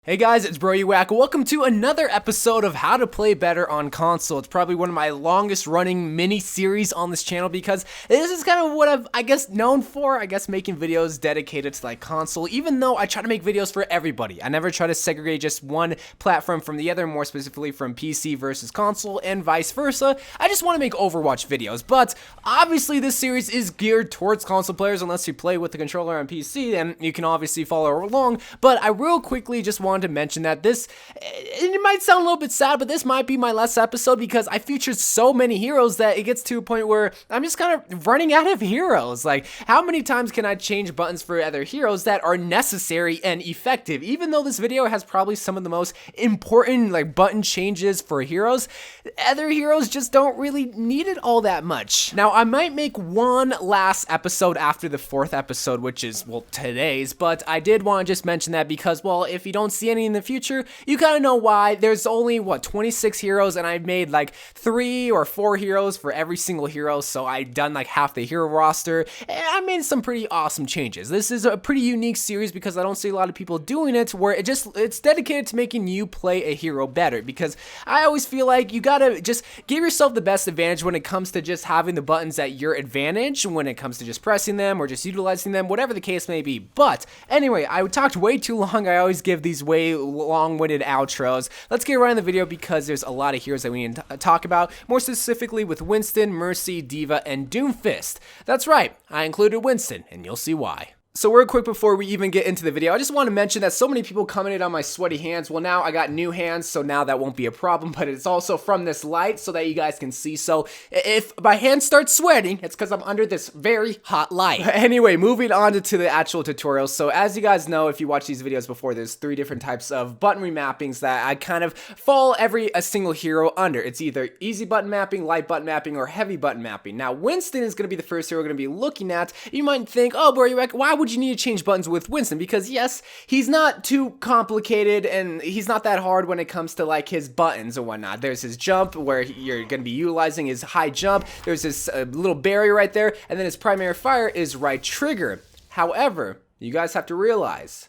Hey guys, it's YOU WACK. Welcome to another episode of How to Play Better on Console. It's probably one of my longest running mini-series on this channel because this is kind of what I guess known for, making videos dedicated to like console, even though I try to make videos for everybody. I never try to segregate just one platform from the other, more specifically from PC versus console and vice versa. I just want to make Overwatch videos, but obviously this series is geared towards console players unless you play with the controller on PC, and you can obviously follow along, but I real quickly just wanted to mention that it might sound a little bit sad, but this might be my last episode because I featured so many heroes that it gets to a point where I'm just kind of running out of heroes. Like, how many times can I change buttons for other heroes that are necessary and effective? Even though this video has probably some of the most important like button changes for heroes, other heroes just don't really need it all that much. Now, I might make one last episode after the 4th episode, which is, well, today's, but I did want to just mention that because, well, if you don't see any in the future, you kind of know why. There's only, 26 heroes, and I've made like 3 or 4 heroes for every single hero, so I've done like half the hero roster, and I made some pretty awesome changes. This is a pretty unique series because I don't see a lot of people doing it, where it's dedicated to making you play a hero better, because I always feel like you gotta just give yourself the best advantage when it comes to just having the buttons at your advantage, when it comes to just pressing them or just utilizing them, whatever the case may be. But anyway, I talked way too long. I always give these way long-winded outros. Let's get right in the video because there's a lot of heroes that we need to talk about, more specifically with Winston, Mercy, Deva, and Doomfist. That's right, I included Winston, and you'll see why. So real quick before we even get into the video, I just want to mention that so many people commented on my sweaty hands. Well, now I got new hands, so now that won't be a problem, but it's also from this light so that you guys can see. So if my hands start sweating, it's because I'm under this very hot light. Anyway, moving on to the actual tutorial. So as you guys know, if you watch these videos before, there's 3 different types of button remappings that I kind of fall a single hero under. It's either easy button mapping, light button mapping, or heavy button mapping. Now, Winston is going to be the first hero we're going to be looking at. You might think, oh, why would you need to change buttons with Winston? Because yes, he's not too complicated and he's not that hard when it comes to like his buttons or whatnot. There's his jump where you're going to be utilizing his high jump. There's this little barrier right there, and then his primary fire is right trigger. However, you guys have to realize,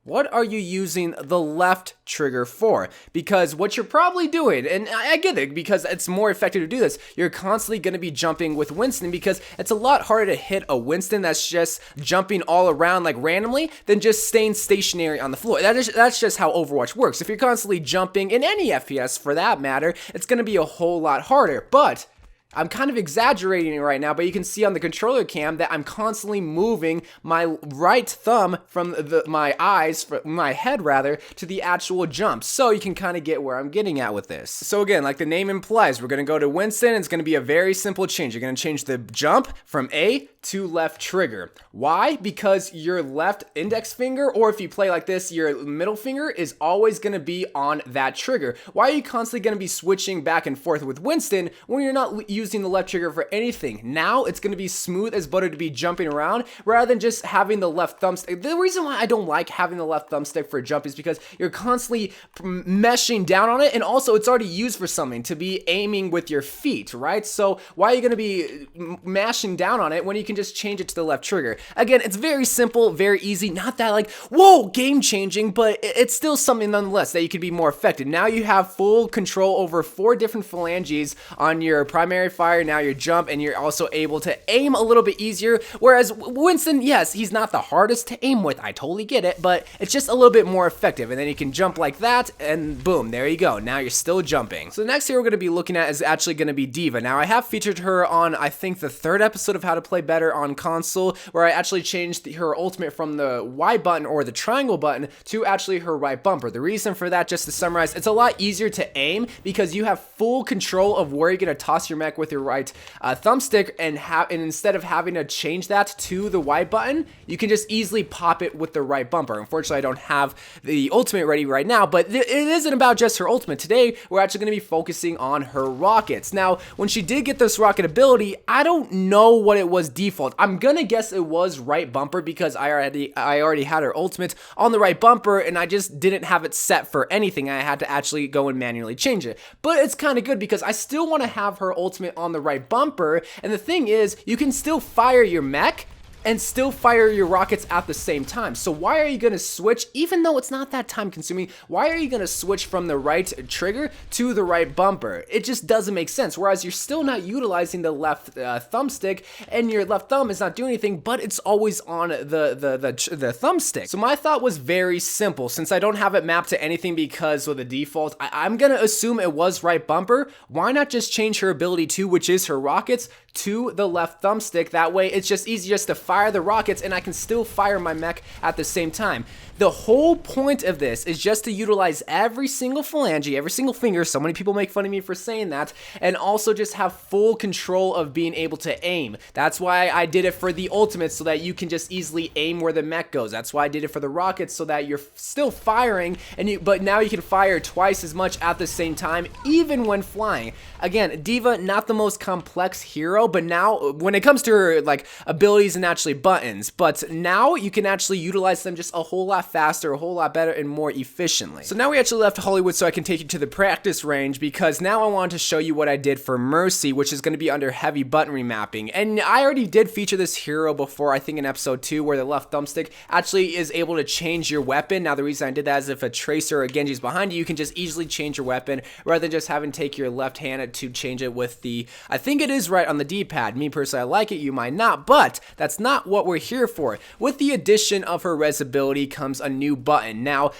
what are you using the left trigger for? Because what you're probably doing, and I get it because it's more effective to do this, you're constantly going to be jumping with Winston because it's a lot harder to hit a Winston that's just jumping all around like randomly than just staying stationary on the floor. That's just how Overwatch works. If you're constantly jumping in any FPS for that matter, it's going to be a whole lot harder. But I'm kind of exaggerating it right now, but you can see on the controller cam that I'm constantly moving my right thumb from my head rather, to the actual jump. So you can kind of get where I'm getting at with this. So again, like the name implies, we're going to go to Winston. It's going to be a very simple change. You're going to change the jump from A to left trigger. Why? Because your left index finger, or if you play like this, your middle finger is always going to be on that trigger. Why are you constantly going to be switching back and forth with Winston when you're not using the left trigger for anything? Now it's going to be smooth as butter to be jumping around rather than just having the left thumbstick. The reason why I don't like having the left thumbstick for a jump is because you're constantly meshing down on it, and also it's already used for something, to be aiming with your feet, right? So why are you going to be mashing down on it when you can just change it to the left trigger? Again, it's very simple, very easy, not that like, whoa, game changing, but it's still something nonetheless that you can be more effective. Now you have full control over 4 different phalanges on your primary fire, now your jump, and you're also able to aim a little bit easier. Whereas Winston, yes, he's not the hardest to aim with, I totally get it, but it's just a little bit more effective. And then you can jump like that, and boom, there you go. Now you're still jumping. So the next hero we're going to be looking at is actually going to be Deva. Now I have featured her on, I think, the 3rd episode of How to Play Better on Console, where I actually changed her ultimate from the Y button or the triangle button to actually her right bumper. The reason for that, just to summarize, it's a lot easier to aim because you have full control of where you're going to toss your mech with your right thumbstick, and instead of having to change that to the Y button, you can just easily pop it with the right bumper. Unfortunately, I don't have the ultimate ready right now, but it isn't about just her ultimate. Today, we're actually going to be focusing on her rockets. Now, when she did get this rocket ability, I don't know what it was default. I'm gonna guess it was right bumper because I already had her ultimate on the right bumper, and I just didn't have it set for anything. I had to actually go and manually change it. But it's kind of good because I still want to have her ultimate on the right bumper, and the thing is, you can still fire your mech and still fire your rockets at the same time. So why are you going to switch, even though it's not that time consuming, why are you going to switch from the right trigger to the right bumper? It just doesn't make sense. Whereas you're still not utilizing the left thumbstick, and your left thumb is not doing anything, but it's always on the thumbstick. So my thought was very simple. Since I don't have it mapped to anything because of the default, I'm going to assume it was right bumper. Why not just change her ability to, which is her rockets, to the left thumbstick? That way it's just easy just to fire the rockets and I can still fire my mech at the same time. The whole point of this is just to utilize every single phalange, every single finger. So many people make fun of me for saying that, and also just have full control of being able to aim. That's why I did it for the ultimate, so that you can just easily aim where the mech goes. That's why I did it for the rockets, so that you're still firing, but now you can fire twice as much at the same time, even when flying. Again, Deva, not the most complex hero, but now when it comes to her like abilities and actually buttons, but now you can actually utilize them just a whole lot faster, a whole lot better, and more efficiently. So now we actually left Hollywood so I can take you to the practice range, because now I wanted to show you what I did for Mercy, which is going to be under heavy button remapping. And I already did feature this hero before, I think in episode 2, where the left thumbstick actually is able to change your weapon. Now the reason I did that is if a Tracer or a Genji's behind you, you can just easily change your weapon rather than just having to take your left hand to change it with the, I think it is right on the D-pad. Me personally, I like it, you might not, but that's not what we're here for. With the addition of her res ability comes a new button. Now,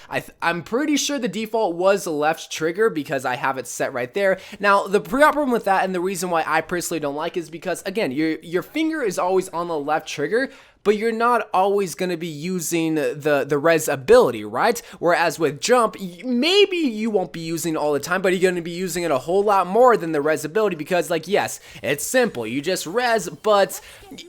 I'm pretty sure the default was the left trigger because I have it set right there. Now, the problem with that, and the reason why I personally don't like it, is because, again, your finger is always on the left trigger, but you're not always going to be using the res ability, right? Whereas with jump, maybe you won't be using it all the time, but you're going to be using it a whole lot more than the res ability, because, like, yes, it's simple. You just res, but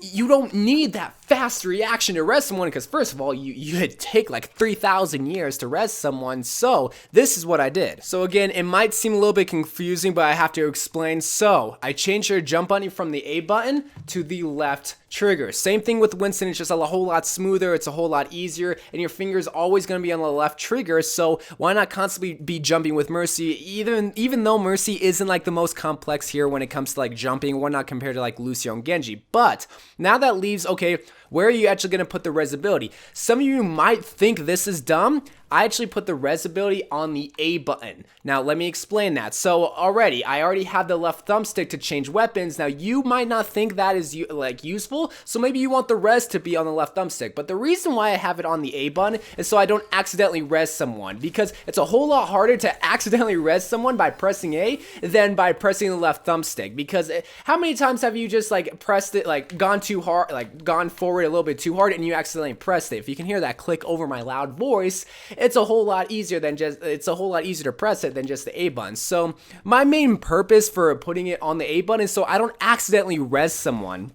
you don't need that fast reaction to res someone, because first of all, you'd take like 3,000 years to res someone. So this is what I did. So again, it might seem a little bit confusing, but I have to explain. So I changed her jump button from the A button to the left trigger. Same thing with Winston, it's just a whole lot smoother, it's a whole lot easier, and your finger is always going to be on the left trigger, so why not constantly be jumping with Mercy, even though Mercy isn't like the most complex here when it comes to like jumping, why not compared to like Lucio and Genji. But now that leaves, okay, where are you actually going to put the res ability? Some of you might think this is dumb. I actually put the res ability on the A button. Now, let me explain that. So I already have the left thumbstick to change weapons. Now, you might not think that is like useful, so maybe you want the res to be on the left thumbstick. But the reason why I have it on the A button is so I don't accidentally res someone, because it's a whole lot harder to accidentally res someone by pressing A than by pressing the left thumbstick. Because how many times have you just like pressed it, like gone too hard, like gone forward a little bit too hard, and you accidentally pressed it? If you can hear that click over my loud voice, it's a whole lot easier to press it than just the A button. So my main purpose for putting it on the A button is so I don't accidentally res someone.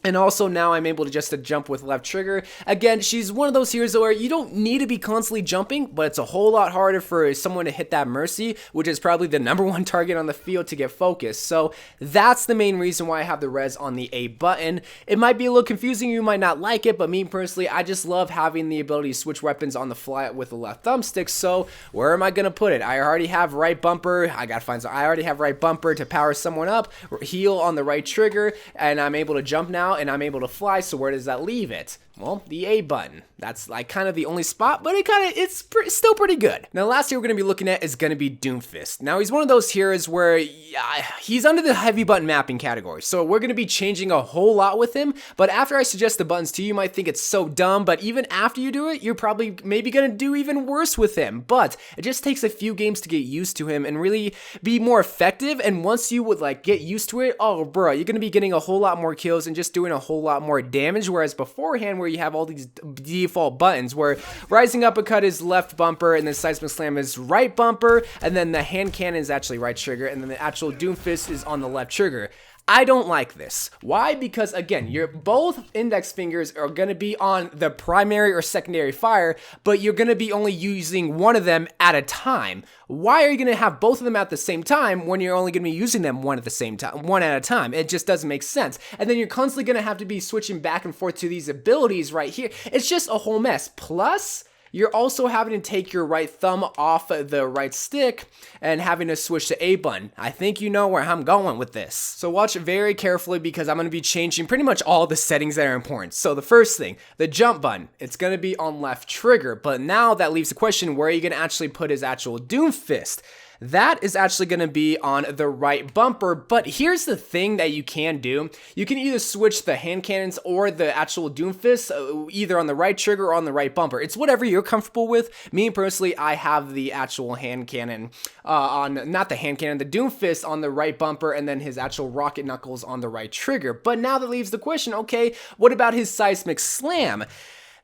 And also now I'm able to just jump with left trigger. Again, she's one of those heroes where you don't need to be constantly jumping, but it's a whole lot harder for someone to hit that Mercy, which is probably the #1 target on the field, to get focused. So that's the main reason why I have the res on the A button. It might be a little confusing, you might not like it, but me personally, I just love having the ability to switch weapons on the fly with the left thumbstick. So where am I going to put it? I already have right bumper. I already have right bumper to power someone up, heal on the right trigger, and I'm able to jump now, and I'm able to fly. So where does that leave it? Well, the A button. That's like kind of the only spot, but it's still pretty good. Now, the last hero we're going to be looking at is going to be Doomfist. Now, he's one of those heroes where he's under the heavy button mapping category, so we're going to be changing a whole lot with him. But after I suggest the buttons to you, you might think it's so dumb, but even after you do it, you're probably maybe going to do even worse with him. But it just takes a few games to get used to him and really be more effective. And once you would like get used to it, oh bro, you're going to be getting a whole lot more kills and just doing a whole lot more damage. Whereas beforehand, where you have all these default buttons where rising uppercut is left bumper, and then seismic slam is right bumper, and then the hand cannon is actually right trigger, and then the actual Doomfist is on the left trigger. I don't like this. Why? Because again, your both index fingers are going to be on the primary or secondary fire, but you're going to be only using one of them at a time. Why are you going to have both of them at the same time when you're only going to be using them one at a time? It just doesn't make sense. And then you're constantly going to have to be switching back and forth to these abilities right here. It's just a whole mess. Plus, you're also having to take your right thumb off the right stick and having to switch to A button. I think you know where I'm going with this. So watch very carefully because I'm going to be changing pretty much all the settings that are important. So the first thing, the jump button, it's going to be on left trigger, but now that leaves the question, where are you going to actually put his actual Doomfist? That is actually going to be on the right bumper, but here's the thing that you can do. You can either switch the hand cannons or the actual Doomfist, either on the right trigger or on the right bumper. It's whatever you're comfortable with. Me personally, I have the actual hand cannon not the hand cannon, the Doomfist on the right bumper, and then his actual rocket knuckles on the right trigger. But now that leaves the question, okay, what about his seismic slam?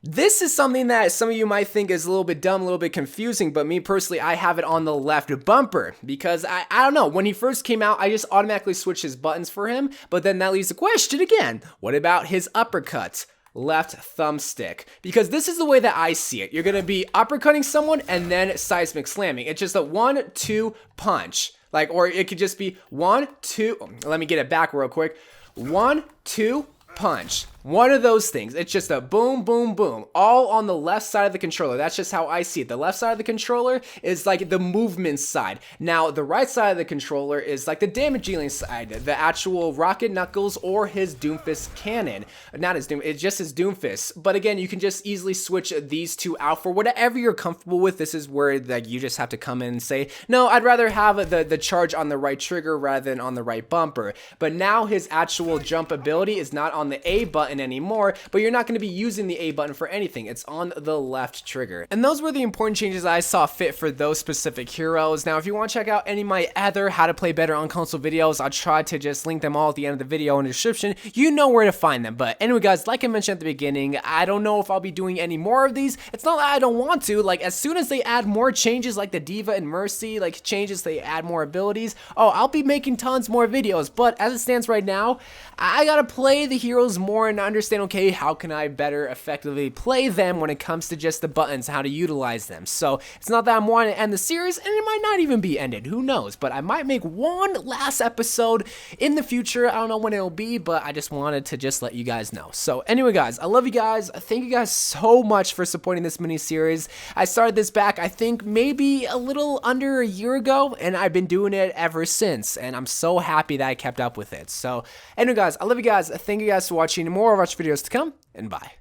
This is something that some of you might think is a little bit dumb, a little bit confusing, but me personally, I have it on the left bumper because I don't know, when he first came out, I just automatically switched his buttons for him, but then that leaves the question again, what about his uppercut? Left thumbstick, because this is the way that I see it. You're going to be uppercutting someone and then seismic slamming. It's just a 1-2 punch, like, or it could just be 1-2, let me get it back real quick, 1-2 punch. One of those things. It's just a boom, boom, boom, all on the left side of the controller. That's just how I see it. The left side of the controller is like the movement side. Now, the right side of the controller is like the damage dealing side, the actual rocket knuckles or his Doomfist cannon. Not his Doom, it's just his Doomfist. But again, you can just easily switch these two out for whatever you're comfortable with. This is where like you just have to come in and say, no, I'd rather have the charge on the right trigger rather than on the right bumper. But now his actual jump ability is not on the A button anymore, but you're not going to be using the A button for anything. It's on the left trigger. And those were the important changes I saw fit for those specific heroes. Now, if you want to check out any of my other how to play better on console videos, I'll try to just link them all at the end of the video in the description. You know where to find them. But anyway, guys, like I mentioned at the beginning, I don't know if I'll be doing any more of these. It's not that I don't want to. Like, as soon as they add more changes like the Deva and Mercy, like changes, they add more abilities, oh, I'll be making tons more videos. But as it stands right now, I gotta play the heroes more and understand, okay, how can I better effectively play them when it comes to just the buttons, how to utilize them. So it's not that I'm wanting to end the series, and it might not even be ended, who knows, but I might make one last episode in the future. I don't know when it'll be, but I just wanted to just let you guys know. So anyway, guys, I love you guys. Thank you guys so much for supporting this mini series. I started this back, I think maybe a little under a year ago, and I've been doing it ever since, and I'm so happy that I kept up with it. So anyway, guys, I love you guys. Thank you guys for watching. More Overwatch videos to come, and bye.